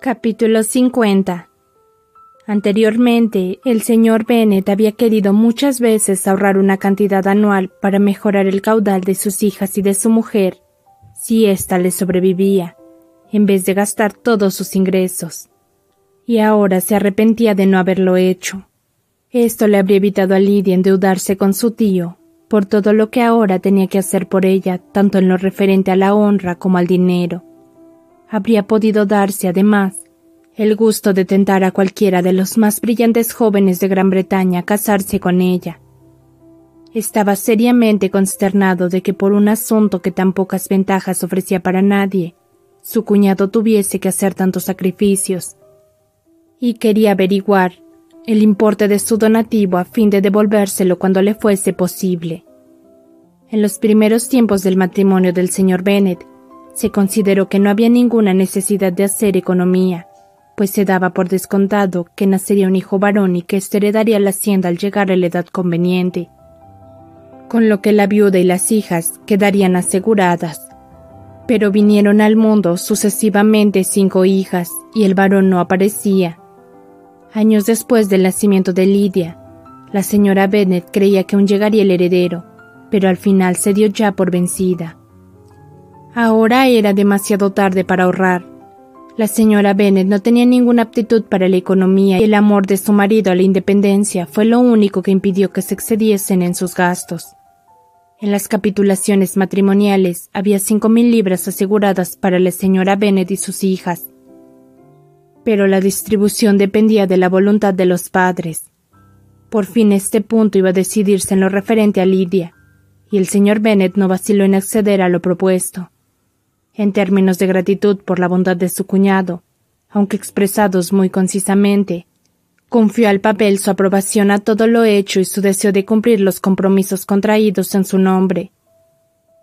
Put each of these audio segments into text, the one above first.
Capítulo 50. Anteriormente, el señor Bennet había querido muchas veces ahorrar una cantidad anual para mejorar el caudal de sus hijas y de su mujer, si ésta le sobrevivía, en vez de gastar todos sus ingresos. Y ahora se arrepentía de no haberlo hecho. Esto le habría evitado a Lydia endeudarse con su tío, por todo lo que ahora tenía que hacer por ella, tanto en lo referente a la honra como al dinero. Habría podido darse, además, el gusto de tentar a cualquiera de los más brillantes jóvenes de Gran Bretaña a casarse con ella. Estaba seriamente consternado de que por un asunto que tan pocas ventajas ofrecía para nadie, su cuñado tuviese que hacer tantos sacrificios, y quería averiguar el importe de su donativo a fin de devolvérselo cuando le fuese posible. En los primeros tiempos del matrimonio del señor Bennet, se consideró que no había ninguna necesidad de hacer economía, pues se daba por descontado que nacería un hijo varón y que éste heredaría la hacienda al llegar a la edad conveniente, con lo que la viuda y las hijas quedarían aseguradas. Pero vinieron al mundo sucesivamente 5 hijas, y el varón no aparecía. Años después del nacimiento de Lydia, la señora Bennet creía que aún llegaría el heredero, pero al final se dio ya por vencida. Ahora era demasiado tarde para ahorrar. La señora Bennet no tenía ninguna aptitud para la economía y el amor de su marido a la independencia fue lo único que impidió que se excediesen en sus gastos. En las capitulaciones matrimoniales había 5,000 libras aseguradas para la señora Bennet y sus hijas. Pero la distribución dependía de la voluntad de los padres. Por fin este punto iba a decidirse en lo referente a Lydia, y el señor Bennet no vaciló en acceder a lo propuesto. En términos de gratitud por la bondad de su cuñado, aunque expresados muy concisamente, confió al papel su aprobación a todo lo hecho y su deseo de cumplir los compromisos contraídos en su nombre.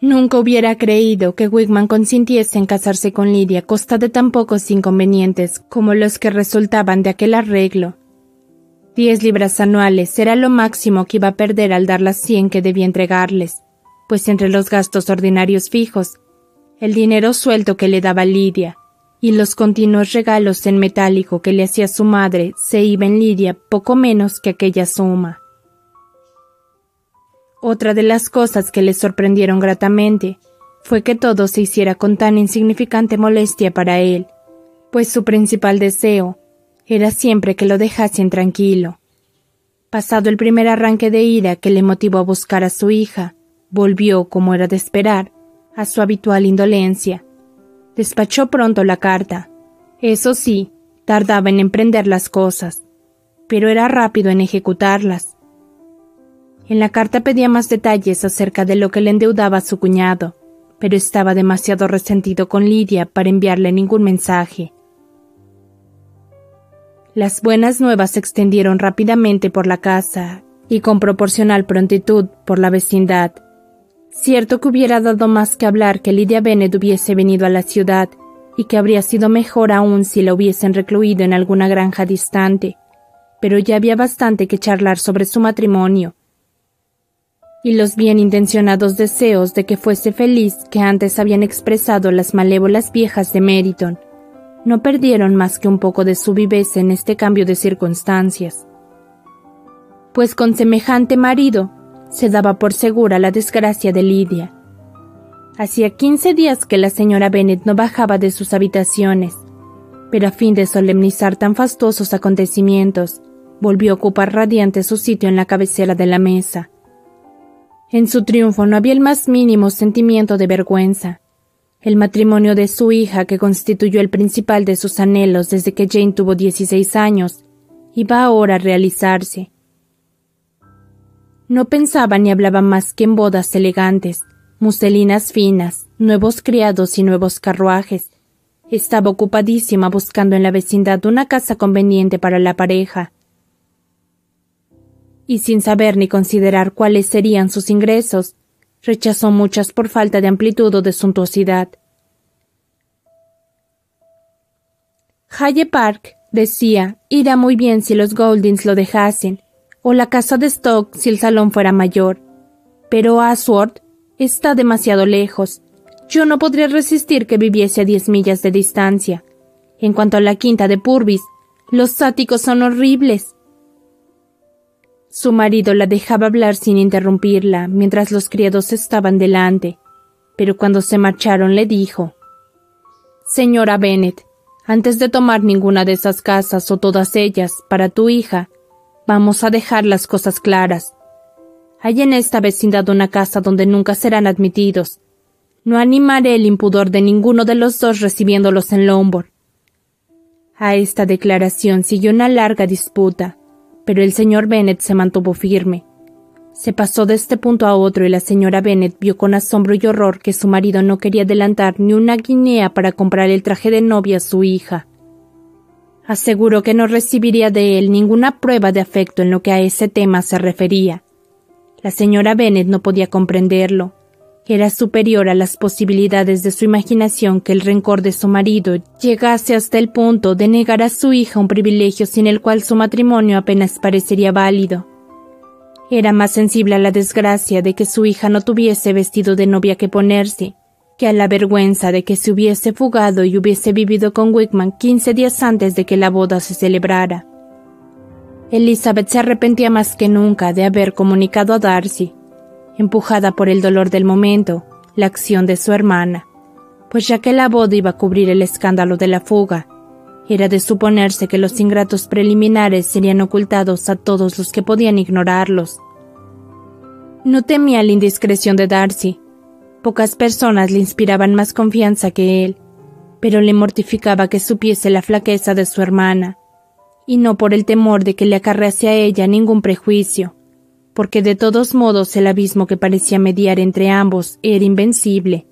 Nunca hubiera creído que Wigmam consintiese en casarse con Lydia a costa de tan pocos inconvenientes como los que resultaban de aquel arreglo. 10 libras anuales era lo máximo que iba a perder al dar las 100 que debía entregarles, pues entre los gastos ordinarios fijos, el dinero suelto que le daba Lydia y los continuos regalos en metálico que le hacía su madre, se iba en Lydia poco menos que aquella suma. Otra de las cosas que le sorprendieron gratamente fue que todo se hiciera con tan insignificante molestia para él, pues su principal deseo era siempre que lo dejasen tranquilo. Pasado el primer arranque de ira que le motivó a buscar a su hija, volvió, como era de esperar, a su habitual indolencia. Despachó pronto la carta. Eso sí, tardaba en emprender las cosas, pero era rápido en ejecutarlas. En la carta pedía más detalles acerca de lo que le endeudaba a su cuñado, pero estaba demasiado resentido con Lydia para enviarle ningún mensaje. Las buenas nuevas se extendieron rápidamente por la casa y con proporcional prontitud por la vecindad. Cierto que hubiera dado más que hablar que Lydia Bennet hubiese venido a la ciudad, y que habría sido mejor aún si la hubiesen recluido en alguna granja distante, pero ya había bastante que charlar sobre su matrimonio, y los bien intencionados deseos de que fuese feliz que antes habían expresado las malévolas viejas de Meryton no perdieron más que un poco de su viveza en este cambio de circunstancias. Pues con semejante marido se daba por segura la desgracia de Lydia. Hacía 15 días que la señora Bennet no bajaba de sus habitaciones, pero a fin de solemnizar tan fastuosos acontecimientos, volvió a ocupar radiante su sitio en la cabecera de la mesa. En su triunfo no había el más mínimo sentimiento de vergüenza. El matrimonio de su hija, que constituyó el principal de sus anhelos desde que Jane tuvo 16 años, iba ahora a realizarse. No pensaba ni hablaba más que en bodas elegantes, muselinas finas, nuevos criados y nuevos carruajes. Estaba ocupadísima buscando en la vecindad una casa conveniente para la pareja. Y sin saber ni considerar cuáles serían sus ingresos, rechazó muchas por falta de amplitud o de suntuosidad. Hyde Park, decía, irá muy bien si los Gouldings lo dejasen, o la casa de Stoke si el salón fuera mayor, pero Ashworth está demasiado lejos. Yo no podría resistir que viviese a 10 millas de distancia. En cuanto a la quinta de Purvis, los áticos son horribles. Su marido la dejaba hablar sin interrumpirla mientras los criados estaban delante, pero cuando se marcharon le dijo: «Señora Bennet, antes de tomar ninguna de esas casas o todas ellas para tu hija, vamos a dejar las cosas claras. Hay en esta vecindad una casa donde nunca serán admitidos. No animaré el impudor de ninguno de los dos recibiéndolos en Lombard». A esta declaración siguió una larga disputa, pero el señor Bennet se mantuvo firme. Se pasó de este punto a otro y la señora Bennet vio con asombro y horror que su marido no quería adelantar ni una guinea para comprar el traje de novia a su hija. Aseguró que no recibiría de él ninguna prueba de afecto en lo que a ese tema se refería. La señora Bennet no podía comprenderlo. Era superior a las posibilidades de su imaginación que el rencor de su marido llegase hasta el punto de negar a su hija un privilegio sin el cual su matrimonio apenas parecería válido. Era más sensible a la desgracia de que su hija no tuviese vestido de novia que ponerse, que a la vergüenza de que se hubiese fugado y hubiese vivido con Wickham 15 días antes de que la boda se celebrara. Elizabeth se arrepentía más que nunca de haber comunicado a Darcy, empujada por el dolor del momento, la acción de su hermana, pues ya que la boda iba a cubrir el escándalo de la fuga, era de suponerse que los ingratos preliminares serían ocultados a todos los que podían ignorarlos. No temía la indiscreción de Darcy. Pocas personas le inspiraban más confianza que él, pero le mortificaba que supiese la flaqueza de su hermana, y no por el temor de que le acarrease a ella ningún prejuicio, porque de todos modos el abismo que parecía mediar entre ambos era invencible.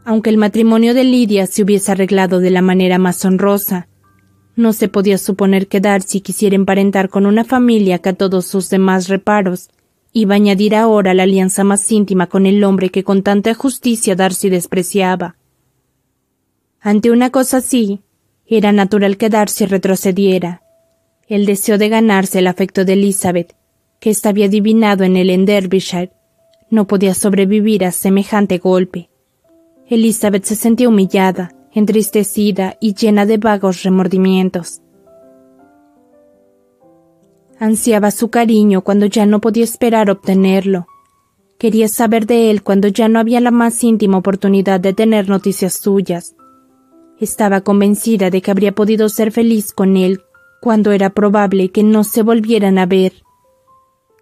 Aunque el matrimonio de Lidia se hubiese arreglado de la manera más honrosa, no se podía suponer que Darcy quisiera emparentar con una familia que a todos sus demás reparos iba a añadir ahora la alianza más íntima con el hombre que con tanta justicia Darcy despreciaba. Ante una cosa así, era natural que Darcy retrocediera. El deseo de ganarse el afecto de Elizabeth, que ésta había adivinado en él en Derbyshire, no podía sobrevivir a semejante golpe. Elizabeth se sentía humillada, entristecida y llena de vagos remordimientos. Ansiaba su cariño cuando ya no podía esperar obtenerlo. Quería saber de él cuando ya no había la más íntima oportunidad de tener noticias suyas. Estaba convencida de que habría podido ser feliz con él cuando era probable que no se volvieran a ver.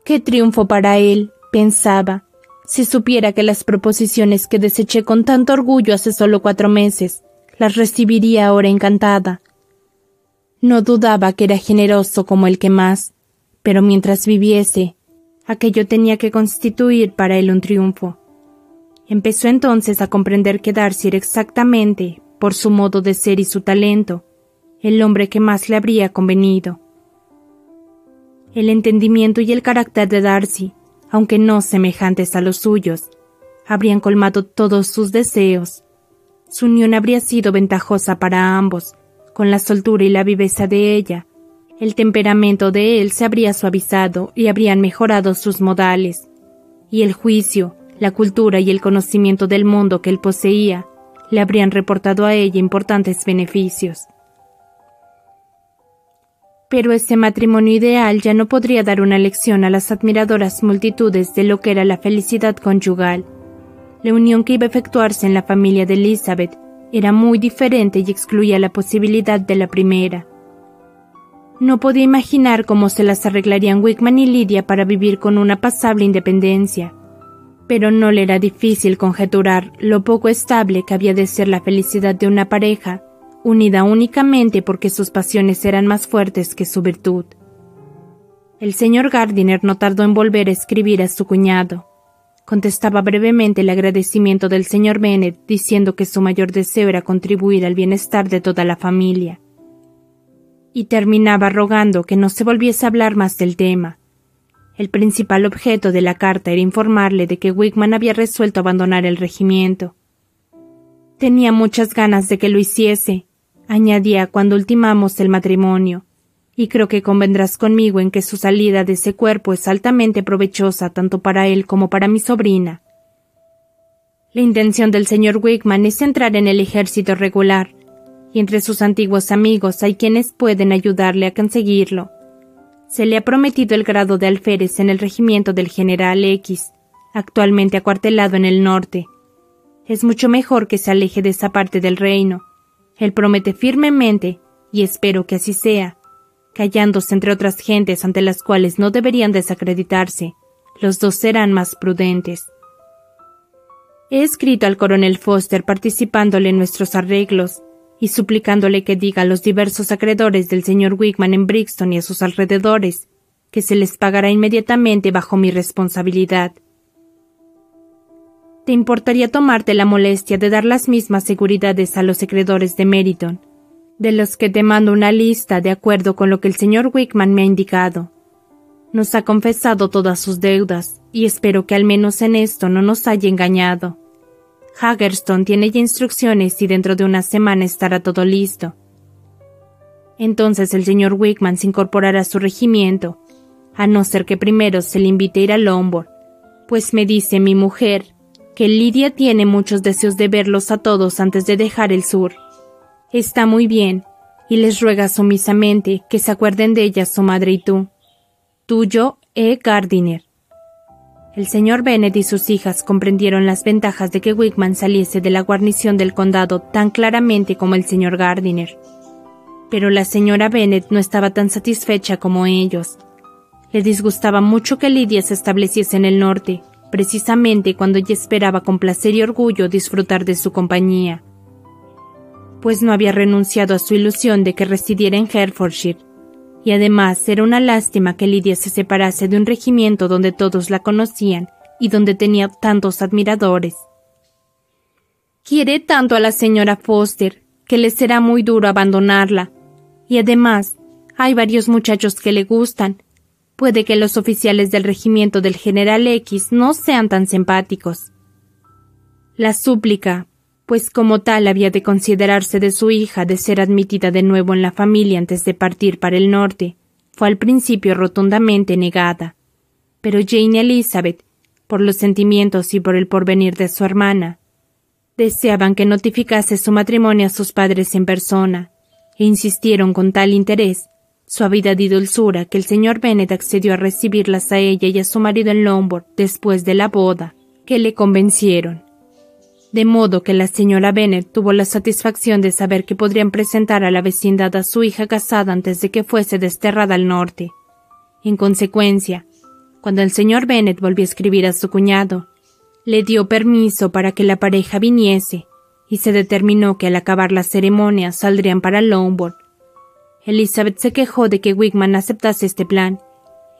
¡Qué triunfo para él!, pensaba, si supiera que las proposiciones que deseché con tanto orgullo hace solo 4 meses, las recibiría ahora encantada. No dudaba que era generoso como el que más, pero mientras viviese, aquello tenía que constituir para él un triunfo. Empezó entonces a comprender que Darcy era exactamente, por su modo de ser y su talento, el hombre que más le habría convenido. El entendimiento y el carácter de Darcy, aunque no semejantes a los suyos, habrían colmado todos sus deseos. Su unión habría sido ventajosa para ambos, con la soltura y la viveza de ella. El temperamento de él se habría suavizado y habrían mejorado sus modales, y el juicio, la cultura y el conocimiento del mundo que él poseía le habrían reportado a ella importantes beneficios. Pero ese matrimonio ideal ya no podría dar una lección a las admiradoras multitudes de lo que era la felicidad conyugal. La unión que iba a efectuarse en la familia de Elizabeth era muy diferente y excluía la posibilidad de la primera. No podía imaginar cómo se las arreglarían Wickham y Lidia para vivir con una pasable independencia, pero no le era difícil conjeturar lo poco estable que había de ser la felicidad de una pareja unida únicamente porque sus pasiones eran más fuertes que su virtud. El señor Gardiner no tardó en volver a escribir a su cuñado. Contestaba brevemente el agradecimiento del señor Bennet, diciendo que su mayor deseo era contribuir al bienestar de toda la familia. Y terminaba rogando que no se volviese a hablar más del tema. El principal objeto de la carta era informarle de que Wickham había resuelto abandonar el regimiento. Tenía muchas ganas de que lo hiciese, añadía cuando ultimamos el matrimonio, y creo que convendrás conmigo en que su salida de ese cuerpo es altamente provechosa tanto para él como para mi sobrina. La intención del señor Wickham es entrar en el ejército regular, y entre sus antiguos amigos hay quienes pueden ayudarle a conseguirlo. Se le ha prometido el grado de alférez en el regimiento del general X, actualmente acuartelado en el norte. Es mucho mejor que se aleje de esa parte del reino. Él promete firmemente, y espero que así sea, callándose entre otras gentes ante las cuales no deberían desacreditarse. Los dos serán más prudentes. He escrito al coronel Foster participándole en nuestros arreglos y suplicándole que diga a los diversos acreedores del señor Wickman en Brixton y a sus alrededores que se les pagará inmediatamente bajo mi responsabilidad. ¿Te importaría tomarte la molestia de dar las mismas seguridades a los acreedores de Meryton, de los que te mando una lista de acuerdo con lo que el señor Wickman me ha indicado? Nos ha confesado todas sus deudas, y espero que al menos en esto no nos haya engañado. Haggerstone tiene ya instrucciones y dentro de una semana estará todo listo. Entonces el señor Wickman se incorporará a su regimiento, a no ser que primero se le invite a ir a Lombard, pues me dice mi mujer que Lidia tiene muchos deseos de verlos a todos antes de dejar el sur. Está muy bien, y les ruega sumisamente que se acuerden de ella su madre y tú. Tuyo, E. Gardiner. El señor Bennet y sus hijas comprendieron las ventajas de que Wickman saliese de la guarnición del condado tan claramente como el señor Gardiner. Pero la señora Bennet no estaba tan satisfecha como ellos. Le disgustaba mucho que Lidia se estableciese en el norte, precisamente cuando ella esperaba con placer y orgullo disfrutar de su compañía, pues no había renunciado a su ilusión de que residiera en Hertfordshire, y además era una lástima que Lidia se separase de un regimiento donde todos la conocían y donde tenía tantos admiradores. Quiere tanto a la señora Foster que le será muy duro abandonarla, y además hay varios muchachos que le gustan. Puede que los oficiales del regimiento del general X no sean tan simpáticos. La súplica, pues como tal había de considerarse de su hija de ser admitida de nuevo en la familia antes de partir para el norte, fue al principio rotundamente negada. Pero Jane y Elizabeth, por los sentimientos y por el porvenir de su hermana, deseaban que notificase su matrimonio a sus padres en persona, e insistieron con tal interés, suavidad y dulzura que el señor Bennet accedió a recibirlas a ella y a su marido en Lombard después de la boda, que le convencieron. De modo que la señora Bennet tuvo la satisfacción de saber que podrían presentar a la vecindad a su hija casada antes de que fuese desterrada al norte. En consecuencia, cuando el señor Bennet volvió a escribir a su cuñado, le dio permiso para que la pareja viniese, y se determinó que al acabar la ceremonia saldrían para Lombard. Elizabeth se quejó de que Wickman aceptase este plan,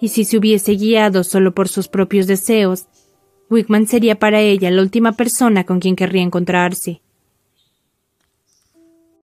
y si se hubiese guiado solo por sus propios deseos, Wickman sería para ella la última persona con quien querría encontrarse.